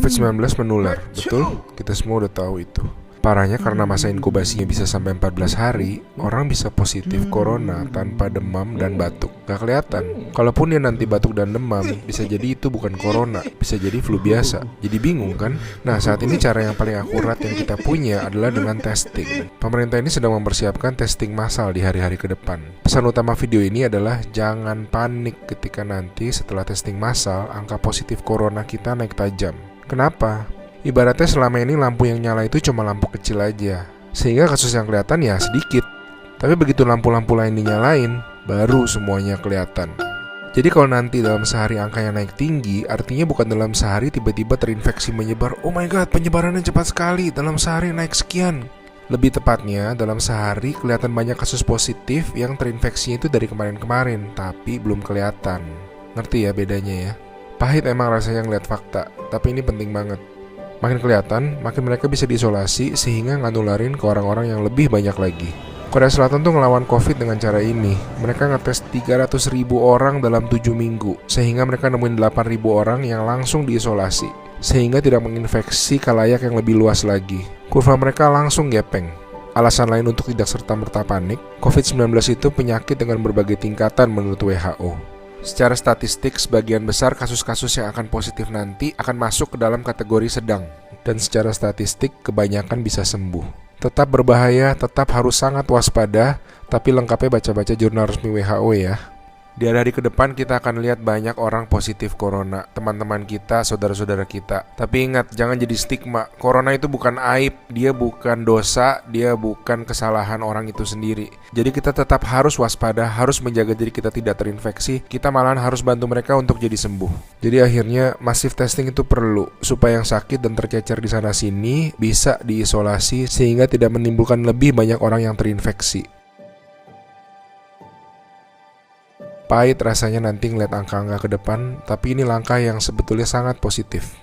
COVID-19 menular, betul? Kita semua udah tahu itu. Parahnya karena masa inkubasinya bisa sampai 14 hari, orang bisa positif corona tanpa demam dan batuk. Gak kelihatan. Kalaupun dia nanti batuk dan demam, bisa jadi itu bukan corona, bisa jadi flu biasa. Jadi bingung kan? Nah, saat ini cara yang paling akurat yang kita punya adalah dengan testing. Pemerintah ini sedang mempersiapkan testing massal di hari-hari ke depan. Pesan utama video ini adalah jangan panik ketika nanti setelah testing massal, angka positif corona kita naik tajam. Kenapa? Ibaratnya selama ini lampu yang nyala itu cuma lampu kecil aja, sehingga kasus yang kelihatan ya sedikit. Tapi begitu lampu-lampu lain dinyalain, baru semuanya kelihatan. Jadi kalau nanti dalam sehari angkanya naik tinggi, artinya bukan dalam sehari tiba-tiba terinfeksi menyebar. Oh my god, penyebarannya cepat sekali, dalam sehari naik sekian. Lebih tepatnya, dalam sehari kelihatan banyak kasus positif yang terinfeksinya itu dari kemarin-kemarin, tapi belum kelihatan. Ngerti ya bedanya ya? Pahit emang rasanya ngeliat fakta, tapi ini penting banget. Makin kelihatan, makin mereka bisa diisolasi sehingga nggak nularin ke orang-orang yang lebih banyak lagi. Korea Selatan tuh ngelawan COVID dengan cara ini. Mereka ngetes 300.000 orang dalam 7 minggu, sehingga mereka nemuin 8.000 orang yang langsung diisolasi, sehingga tidak menginfeksi khalayak yang lebih luas lagi. Kurva mereka langsung gepeng. Alasan lain untuk tidak serta-merta panik, COVID-19 itu penyakit dengan berbagai tingkatan menurut WHO. Secara statistik, sebagian besar kasus-kasus yang akan positif nanti akan masuk ke dalam kategori sedang. Dan secara statistik, kebanyakan bisa sembuh. Tetap berbahaya, tetap harus sangat waspada, tapi lengkapnya baca-baca jurnal resmi WHO ya. Di hari-hari ke depan kita akan lihat banyak orang positif corona, teman-teman kita, saudara-saudara kita. Tapi ingat, jangan jadi stigma. Corona itu bukan aib, dia bukan dosa, dia bukan kesalahan orang itu sendiri. Jadi kita tetap harus waspada, harus menjaga diri kita tidak terinfeksi. Kita malahan harus bantu mereka untuk jadi sembuh. Jadi akhirnya massive testing itu perlu, supaya yang sakit dan tercecer di sana-sini bisa diisolasi sehingga tidak menimbulkan lebih banyak orang yang terinfeksi. Pahit rasanya nanti ngeliat angka-angka ke depan, tapi ini langkah yang sebetulnya sangat positif.